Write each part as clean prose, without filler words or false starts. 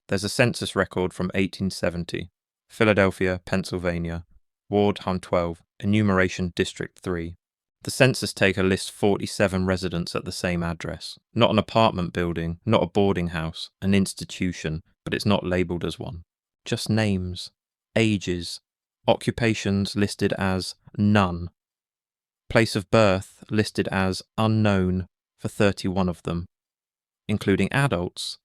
There's a census record from 1870, Philadelphia, Pennsylvania, Ward Hum 12, Enumeration District 3. The census taker lists 47 residents at the same address. Not an apartment building, not a boarding house, an institution, but it's not labelled as one. Just names, ages, occupations listed as none, place of birth listed as unknown for 31 of them, including adults,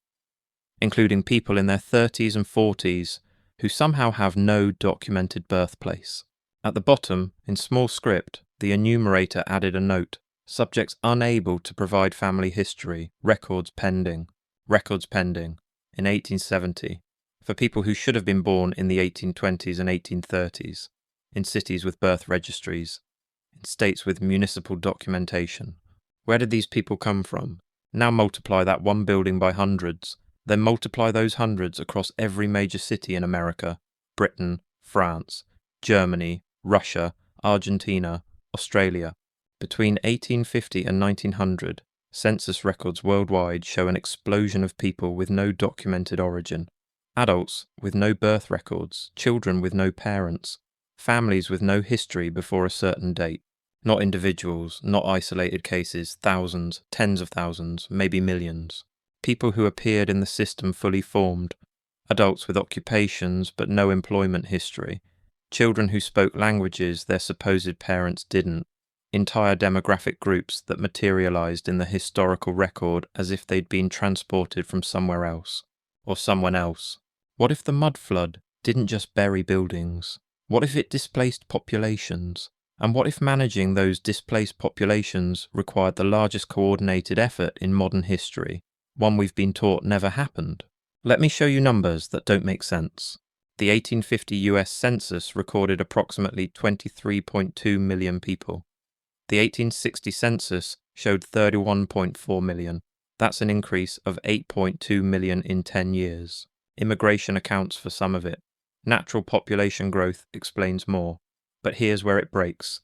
including people in their 30s and 40s who somehow have no documented birthplace. At the bottom, in small script, the enumerator added a note: subjects unable to provide family history, records pending, in 1870, for people who should have been born in the 1820s and 1830s, in cities with birth registries, in states with municipal documentation. Where did these people come from? Now multiply that one building by hundreds, then multiply those hundreds across every major city in America, Britain, France, Germany, Russia, Argentina, Australia. Between 1850 and 1900, census records worldwide show an explosion of people with no documented origin. Adults with no birth records, children with no parents, families with no history before a certain date. Not individuals, not isolated cases, thousands, tens of thousands, maybe millions. People who appeared in the system fully formed. Adults with occupations but no employment history. Children who spoke languages their supposed parents didn't. Entire demographic groups that materialized in the historical record as if they'd been transported from somewhere else, or someone else. What if the Mudflood didn't just bury buildings? What if it displaced populations? And what if managing those displaced populations required the largest coordinated effort in modern history, one we've been taught never happened? Let me show you numbers that don't make sense. The 1850 US Census recorded approximately 23.2 million people. The 1860 Census showed 31.4 million. That's an increase of 8.2 million in 10 years. Immigration accounts for some of it. Natural population growth explains more. But here's where it breaks.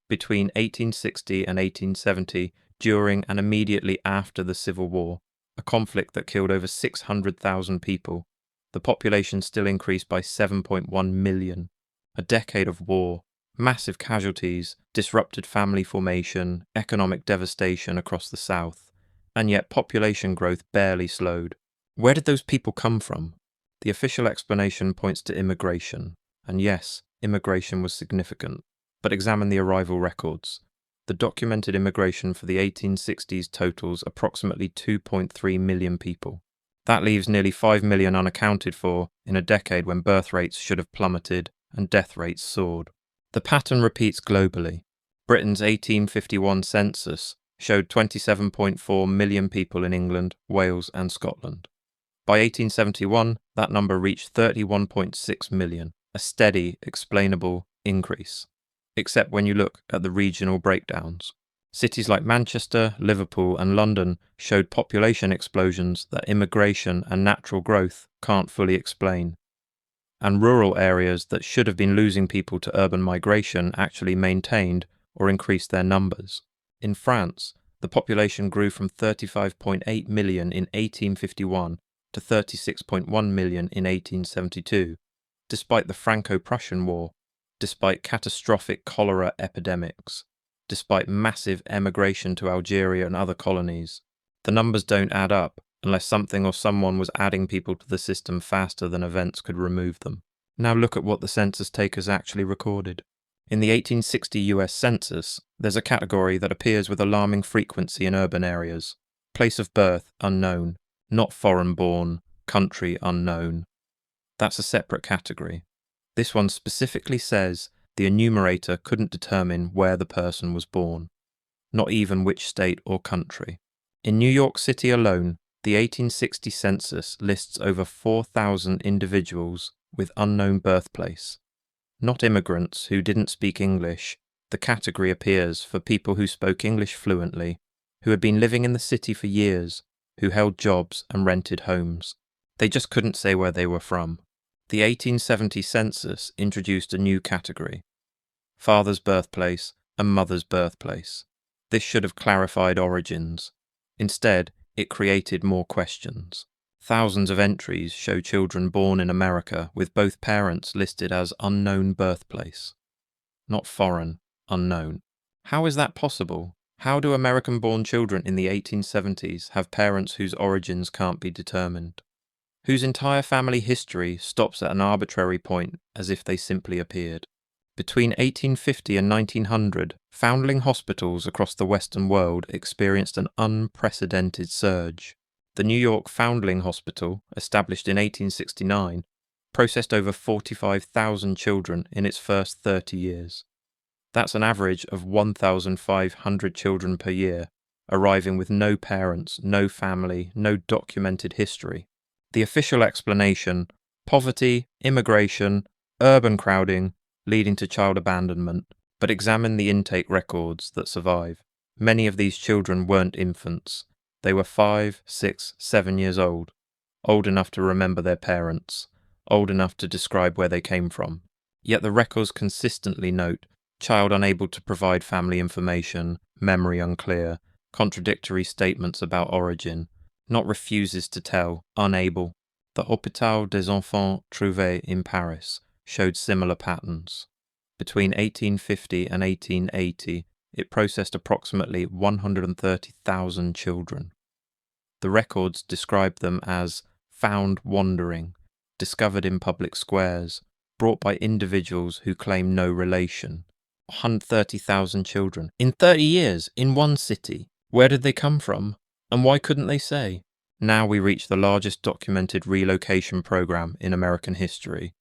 Between 1860 and 1870, during and immediately after the Civil War, a conflict that killed over 600,000 people, the population still increased by 7.1 million. A decade of war, massive casualties, disrupted family formation, economic devastation across the South, and yet population growth barely slowed. Where did those people come from? The official explanation points to immigration, and yes, immigration was significant. But examine the arrival records. The documented immigration for the 1860s totals approximately 2.3 million people. That leaves nearly 5 million unaccounted for in a decade when birth rates should have plummeted and death rates soared. The pattern repeats globally. Britain's 1851 census showed 27.4 million people in England, Wales and Scotland. By 1871, that number reached 31.6 million, a steady, explainable increase, except when you look at the regional breakdowns. Cities like Manchester, Liverpool and London showed population explosions that immigration and natural growth can't fully explain. And rural areas that should have been losing people to urban migration actually maintained or increased their numbers. In France, the population grew from 35.8 million in 1851 to 36.1 million in 1872, despite the Franco-Prussian War, despite catastrophic cholera epidemics, despite massive emigration to Algeria and other colonies. The numbers don't add up unless something or someone was adding people to the system faster than events could remove them. Now look at what the census takers actually recorded. In the 1860 US Census, there's a category that appears with alarming frequency in urban areas. Place of birth unknown, not foreign born, country unknown. That's a separate category. This one specifically says the enumerator couldn't determine where the person was born, not even which state or country. In New York City alone, the 1860 census lists over 4,000 individuals with unknown birthplace. Not immigrants who didn't speak English. The category appears for people who spoke English fluently, who had been living in the city for years, who held jobs and rented homes. They just couldn't say where they were from. The 1870 census introduced a new category: father's birthplace and mother's birthplace. This should have clarified origins. Instead, it created more questions. Thousands of entries show children born in America with both parents listed as unknown birthplace. Not foreign, unknown. How is that possible? How do American-born children in the 1870s have parents whose origins can't be determined? Whose entire family history stops at an arbitrary point as if they simply appeared? Between 1850 and 1900, foundling hospitals across the Western world experienced an unprecedented surge. The New York Foundling Hospital, established in 1869, processed over 45,000 children in its first 30 years. That's an average of 1,500 children per year, arriving with no parents, no family, no documented history. The official explanation: poverty, immigration, urban crowding, leading to child abandonment. But examine the intake records that survive. Many of these children weren't infants. They were 5, 6, 7 years old enough to remember their parents, old enough to describe where they came from. Yet the records consistently note child unable to provide family information, memory unclear, contradictory statements about origin, not refuses to tell, unable. The Hôpital des Enfants Trouvés in Paris showed similar patterns. Between 1850 and 1880, it processed approximately 130,000 children. The records describe them as found wandering, discovered in public squares, brought by individuals who claim no relation. 130,000 children. In 30 years, in one city. Where did they come from? And why couldn't they say? Now we reach the largest documented relocation program in American history,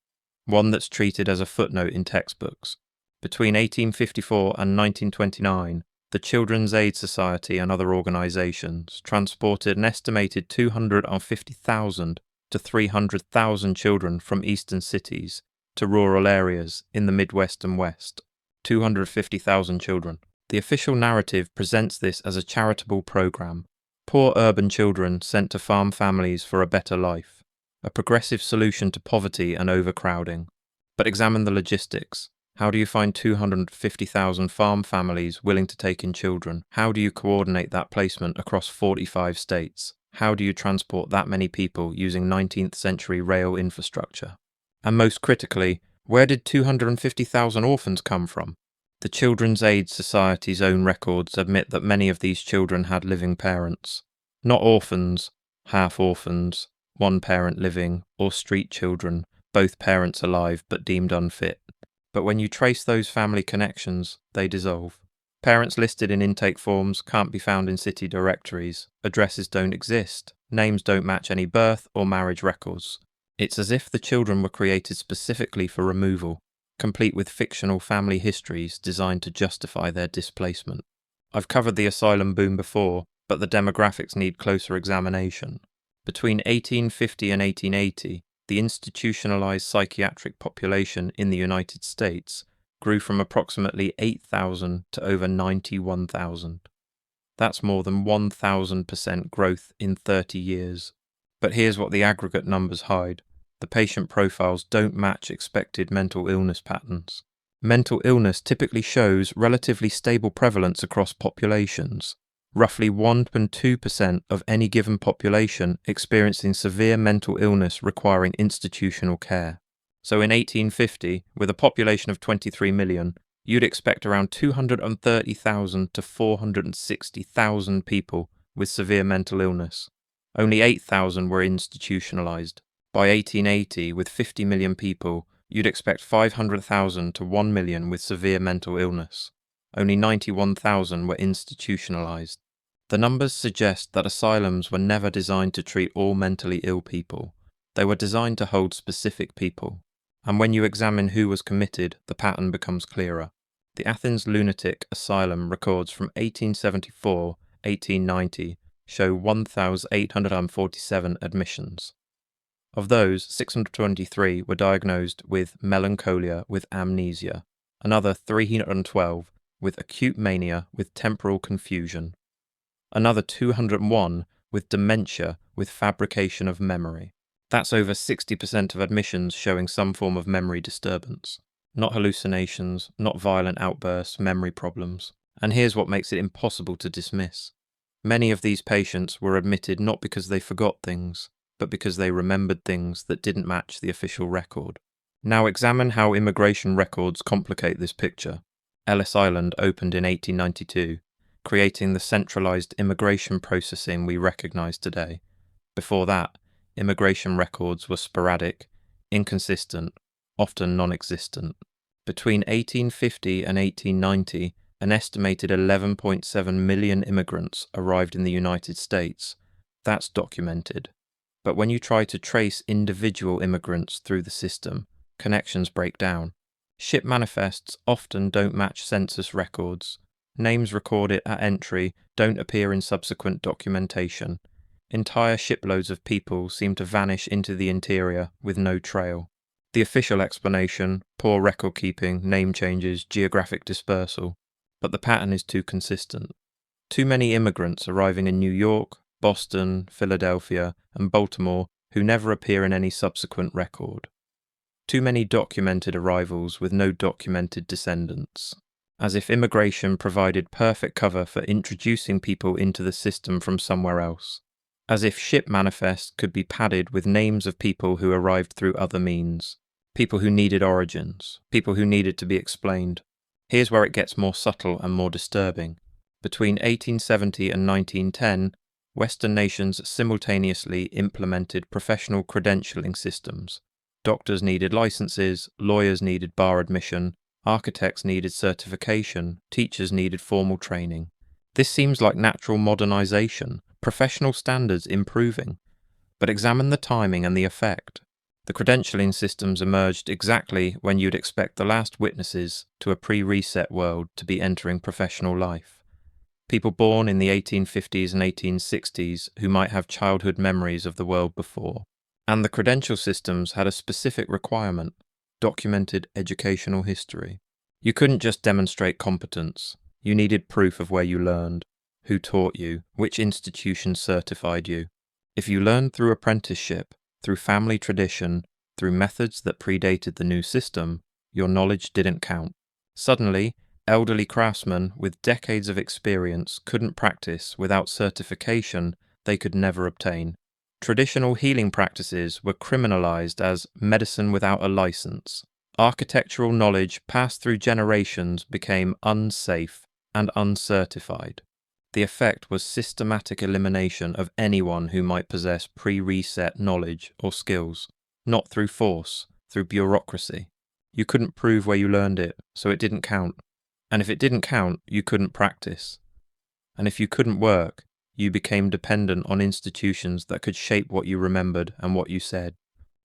one that's treated as a footnote in textbooks. Between 1854 and 1929, the Children's Aid Society and other organizations transported an estimated 250,000 to 300,000 children from eastern cities to rural areas in the Midwest and West. 250,000 children. The official narrative presents this as a charitable program. Poor urban children sent to farm families for a better life. A progressive solution to poverty and overcrowding. But examine the logistics. How do you find 250,000 farm families willing to take in children? How do you coordinate that placement across 45 states? How do you transport that many people using 19th century rail infrastructure? And most critically, where did 250,000 orphans come from? The Children's Aid Society's own records admit that many of these children had living parents. Not orphans, half orphans, one parent living, or street children, both parents alive but deemed unfit. But when you trace those family connections, they dissolve. Parents listed in intake forms can't be found in city directories, addresses don't exist, names don't match any birth or marriage records. It's as if the children were created specifically for removal, complete with fictional family histories designed to justify their displacement. I've covered the asylum boom before, but the demographics need closer examination. Between 1850 and 1880, the institutionalized psychiatric population in the United States grew from approximately 8,000 to over 91,000. That's more than 1,000% growth in 30 years. But here's what the aggregate numbers hide. The patient profiles don't match expected mental illness patterns. Mental illness typically shows relatively stable prevalence across populations. Roughly 1.2% of any given population experiencing severe mental illness requiring institutional care. So in 1850, with a population of 23 million, you'd expect around 230,000 to 460,000 people with severe mental illness. Only 8,000 were institutionalized. By 1880, with 50 million people, you'd expect 500,000 to 1 million with severe mental illness. Only 91,000 were institutionalized. The numbers suggest that asylums were never designed to treat all mentally ill people. They were designed to hold specific people. And when you examine who was committed, the pattern becomes clearer. The Athens Lunatic Asylum records from 1874-1890 show 1,847 admissions. Of those, 623 were diagnosed with melancholia with amnesia, another 312 with acute mania with temporal confusion, another 201 with dementia with fabrication of memory. That's over 60% of admissions showing some form of memory disturbance. Not hallucinations, not violent outbursts, memory problems. And here's what makes it impossible to dismiss. Many of these patients were admitted not because they forgot things, but because they remembered things that didn't match the official record. Now examine how immigration records complicate this picture. Ellis Island opened in 1892, creating the centralized immigration processing we recognize today. Before that, immigration records were sporadic, inconsistent, often non-existent. Between 1850 and 1890, an estimated 11.7 million immigrants arrived in the United States. That's documented. But when you try to trace individual immigrants through the system, connections break down. Ship manifests often don't match census records. Names recorded at entry don't appear in subsequent documentation. Entire shiploads of people seem to vanish into the interior with no trail. The official explanation: poor record keeping, name changes, geographic dispersal. But the pattern is too consistent. Too many immigrants arriving in New York, Boston, Philadelphia, and Baltimore who never appear in any subsequent record. Too many documented arrivals with no documented descendants. As if immigration provided perfect cover for introducing people into the system from somewhere else. As if ship manifests could be padded with names of people who arrived through other means. People who needed origins. People who needed to be explained. Here's where it gets more subtle and more disturbing. Between 1870 and 1910, Western nations simultaneously implemented professional credentialing systems. Doctors needed licenses, lawyers needed bar admission, architects needed certification, teachers needed formal training. This seems like natural modernization, professional standards improving. But examine the timing and the effect. The credentialing systems emerged exactly when you'd expect the last witnesses to a pre-reset world to be entering professional life. People born in the 1850s and 1860s who might have childhood memories of the world before. And the credential systems had a specific requirement: documented educational history. You couldn't just demonstrate competence. You needed proof of where you learned, who taught you, which institution certified you. If you learned through apprenticeship, through family tradition, through methods that predated the new system, your knowledge didn't count. Suddenly, elderly craftsmen with decades of experience couldn't practice without certification they could never obtain. Traditional healing practices were criminalized as medicine without a license. Architectural knowledge passed through generations became unsafe and uncertified. The effect was systematic elimination of anyone who might possess pre-reset knowledge or skills, not through force, through bureaucracy. You couldn't prove where you learned it, so it didn't count. And if it didn't count, you couldn't practice. And if you couldn't work, you became dependent on institutions that could shape what you remembered and what you said.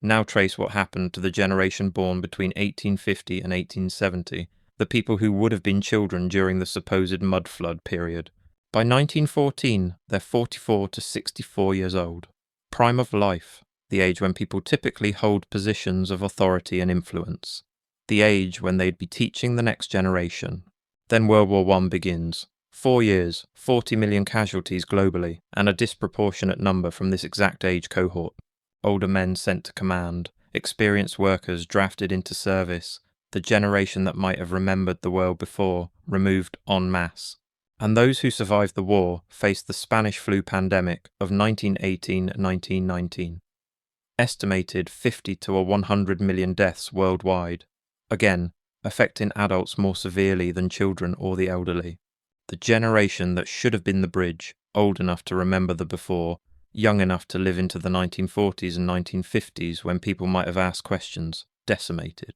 Now trace what happened to the generation born between 1850 and 1870, the people who would have been children during the supposed Mudflood period. By 1914, they're 44 to 64 years old. Prime of life, the age when people typically hold positions of authority and influence. The age when they'd be teaching the next generation. Then World War I begins. 4 years, 40 million casualties globally, and a disproportionate number from this exact age cohort. Older men sent to command, experienced workers drafted into service, the generation that might have remembered the world before, removed en masse. And those who survived the war faced the Spanish flu pandemic of 1918-1919. Estimated 50 to 100 million deaths worldwide, again, affecting adults more severely than children or the elderly. The generation that should have been the bridge, old enough to remember the before, young enough to live into the 1940s and 1950s when people might have asked questions, decimated.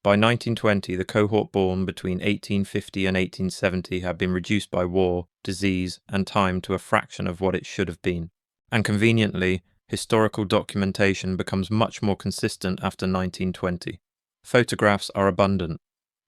By 1920, the cohort born between 1850 and 1870 had been reduced by war, disease, and time to a fraction of what it should have been. And conveniently, historical documentation becomes much more consistent after 1920. Photographs are abundant.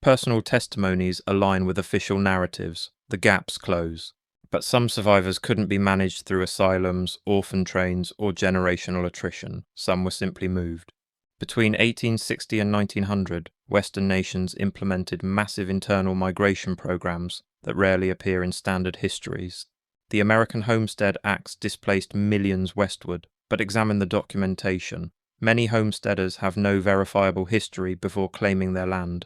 Personal testimonies align with official narratives. The gaps close. But some survivors couldn't be managed through asylums, orphan trains, or generational attrition. Some were simply moved. Between 1860 and 1900, Western nations implemented massive internal migration programs that rarely appear in standard histories. The American Homestead Acts displaced millions westward, but examine the documentation. Many homesteaders have no verifiable history before claiming their land.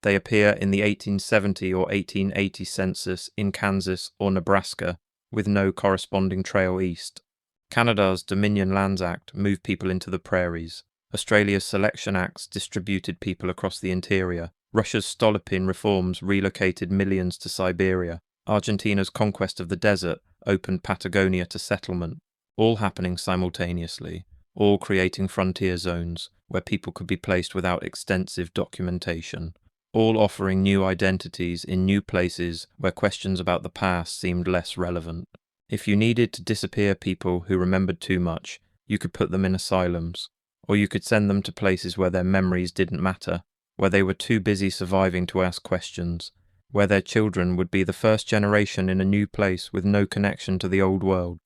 They appear in the 1870 or 1880 census in Kansas or Nebraska, with no corresponding trail east. Canada's Dominion Lands Act moved people into the prairies. Australia's Selection Acts distributed people across the interior. Russia's Stolypin reforms relocated millions to Siberia. Argentina's conquest of the desert opened Patagonia to settlement, all happening simultaneously, all creating frontier zones where people could be placed without extensive documentation, all offering new identities in new places where questions about the past seemed less relevant. If you needed to disappear people who remembered too much, you could put them in asylums, or you could send them to places where their memories didn't matter, where they were too busy surviving to ask questions, where their children would be the first generation in a new place with no connection to the old world.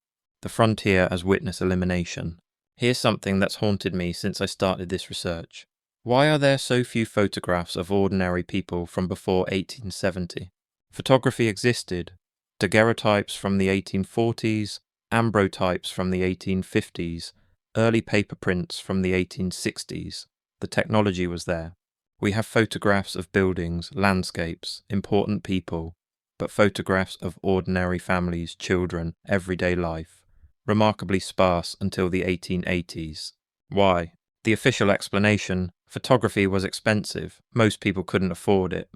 The frontier as witness elimination. Here's something that's haunted me since I started this research. Why are there so few photographs of ordinary people from before 1870? Photography existed. Daguerreotypes from the 1840s, ambrotypes from the 1850s, early paper prints from the 1860s. The technology was there. We have photographs of buildings, landscapes, important people, but photographs of ordinary families, children, everyday life, remarkably sparse until the 1880s. Why? The official explanation: photography was expensive, most people couldn't afford it.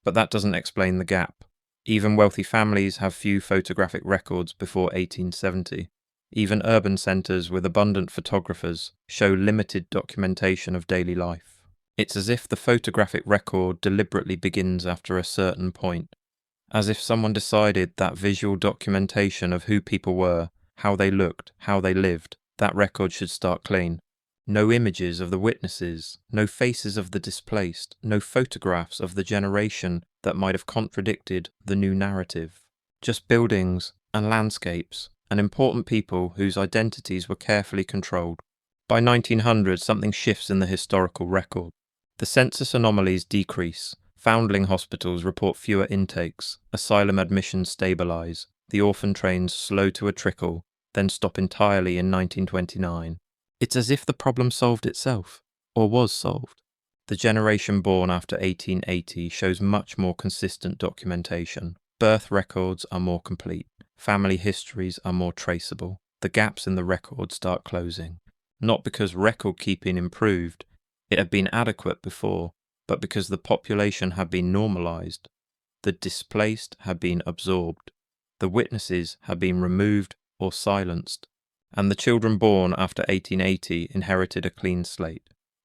But that doesn't explain the gap. Even wealthy families have few photographic records before 1870. Even urban centres with abundant photographers show limited documentation of daily life. It's as if the photographic record deliberately begins after a certain point, as if someone decided that visual documentation of who people were, how they looked, how they lived, that record should start clean. No images of the witnesses, no faces of the displaced, no photographs of the generation that might have contradicted the new narrative. Just buildings and landscapes and important people whose identities were carefully controlled. By 1900, something shifts in the historical record. The census anomalies decrease. Foundling hospitals report fewer intakes. Asylum admissions stabilise. The orphan trains slow to a trickle, then stop entirely in 1929. It's as if the problem solved itself, or was solved. The generation born after 1880 shows much more consistent documentation. Birth records are more complete. Family histories are more traceable. The gaps in the record start closing. Not because record-keeping improved, it had been adequate before, but because the population had been normalised. The displaced had been absorbed. The witnesses had been removed or silenced. And the children born after 1880 inherited a clean slate.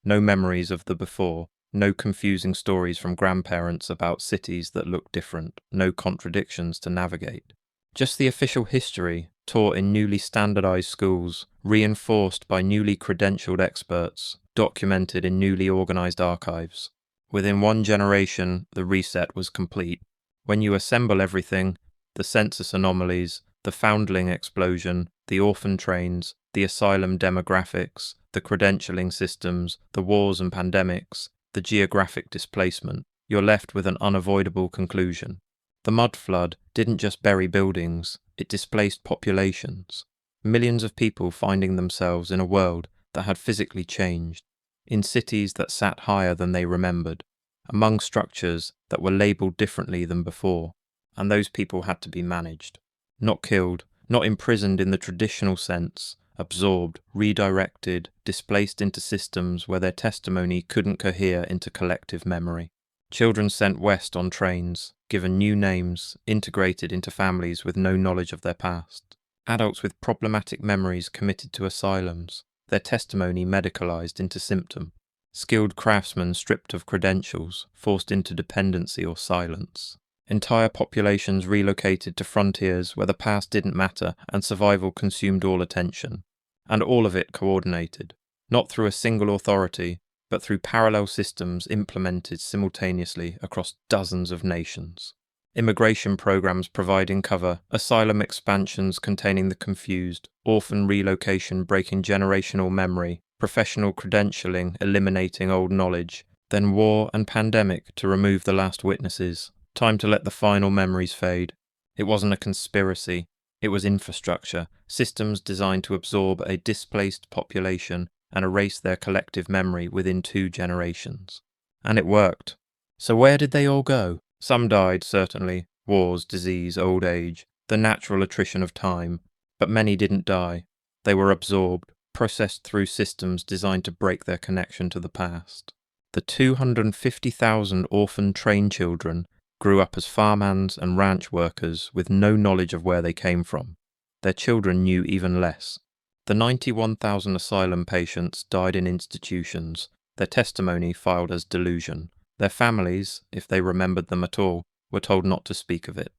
No memories of the before, no confusing stories from grandparents about cities that look different, no contradictions to navigate. Just the official history, taught in newly standardized schools, reinforced by newly credentialed experts, documented in newly organized archives. Within one generation, the reset was complete. When you assemble everything, the census anomalies, the foundling explosion, the orphan trains, the asylum demographics, the credentialing systems, the wars and pandemics, the geographic displacement, you're left with an unavoidable conclusion. The Mudflood didn't just bury buildings, it displaced populations. Millions of people finding themselves in a world that had physically changed, in cities that sat higher than they remembered, among structures that were labelled differently than before, and those people had to be managed. Not killed, not imprisoned in the traditional sense, absorbed, redirected, displaced into systems where their testimony couldn't cohere into collective memory. Children sent west on trains, given new names, integrated into families with no knowledge of their past. Adults with problematic memories committed to asylums, their testimony medicalised into symptom. Skilled craftsmen stripped of credentials, forced into dependency or silence. Entire populations relocated to frontiers where the past didn't matter and survival consumed all attention. And all of it coordinated, not through a single authority, but through parallel systems implemented simultaneously across dozens of nations. Immigration programs providing cover, asylum expansions containing the confused, orphan relocation breaking generational memory, professional credentialing eliminating old knowledge, then war and pandemic to remove the last witnesses. Time to let the final memories fade. It wasn't a conspiracy. It was infrastructure, systems designed to absorb a displaced population and erase their collective memory within 2 generations. And it worked. So where did they all go? Some died, certainly. Wars, disease, old age, the natural attrition of time. But many didn't die. They were absorbed, processed through systems designed to break their connection to the past. The 250,000 orphan train children grew up as farmhands and ranch workers with no knowledge of where they came from. Their children knew even less. The 91,000 asylum patients died in institutions, their testimony filed as delusion. Their families, if they remembered them at all, were told not to speak of it.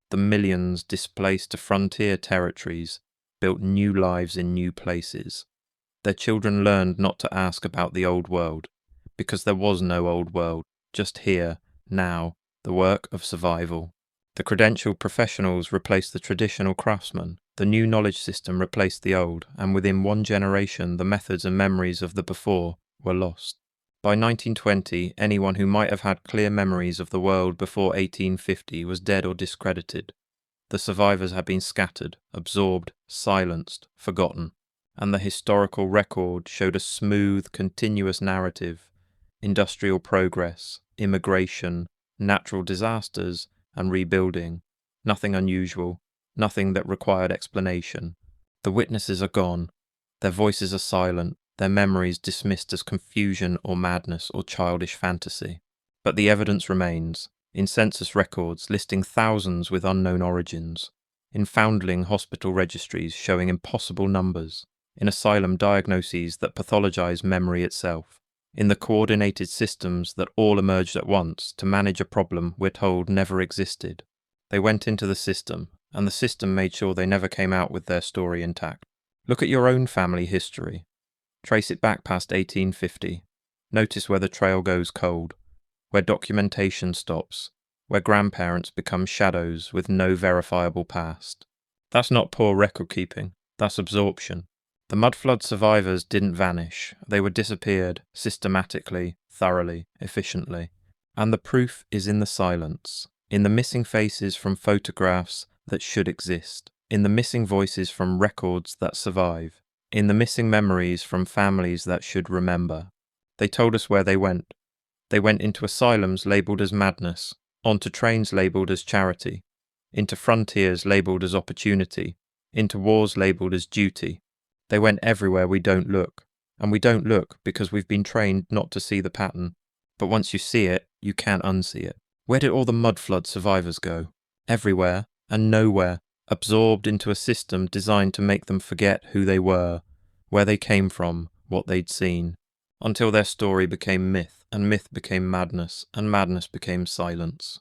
The millions displaced to frontier territories built new lives in new places. Their children learned not to ask about the old world, because there was no old world, just here, now, the work of survival. The credentialed professionals replaced the traditional craftsmen. The new knowledge system replaced the old, and within one generation the methods and memories of the before were lost. By 1920, anyone who might have had clear memories of the world before 1850 was dead or discredited. The survivors had been scattered, absorbed, silenced, forgotten, and the historical record showed a smooth, continuous narrative: industrial progress, immigration, natural disasters, and rebuilding. Nothing unusual, nothing that required explanation. The witnesses are gone. Their voices are silent, their memories dismissed as confusion or madness or childish fantasy. But the evidence remains, in census records listing thousands with unknown origins, in foundling hospital registries showing impossible numbers, in asylum diagnoses that pathologize memory itself, in the coordinated systems that all emerged at once to manage a problem we're told never existed. They went into the system, and the system made sure they never came out with their story intact. Look at your own family history. Trace it back past 1850. Notice where the trail goes cold, where documentation stops, where grandparents become shadows with no verifiable past. That's not poor record keeping, that's absorption. The Mudflood survivors didn't vanish, they were disappeared, systematically, thoroughly, efficiently. And the proof is in the silence, in the missing faces from photographs that should exist, in the missing voices from records that survive, in the missing memories from families that should remember. They told us where they went. They went into asylums labelled as madness, onto trains labelled as charity, into frontiers labelled as opportunity, into wars labelled as duty. They went everywhere we don't look, and we don't look because we've been trained not to see the pattern. But once you see it, you can't unsee it. Where did all the Mudflood survivors go? Everywhere and nowhere, absorbed into a system designed to make them forget who they were, where they came from, what they'd seen, until their story became myth, and myth became madness, and madness became silence.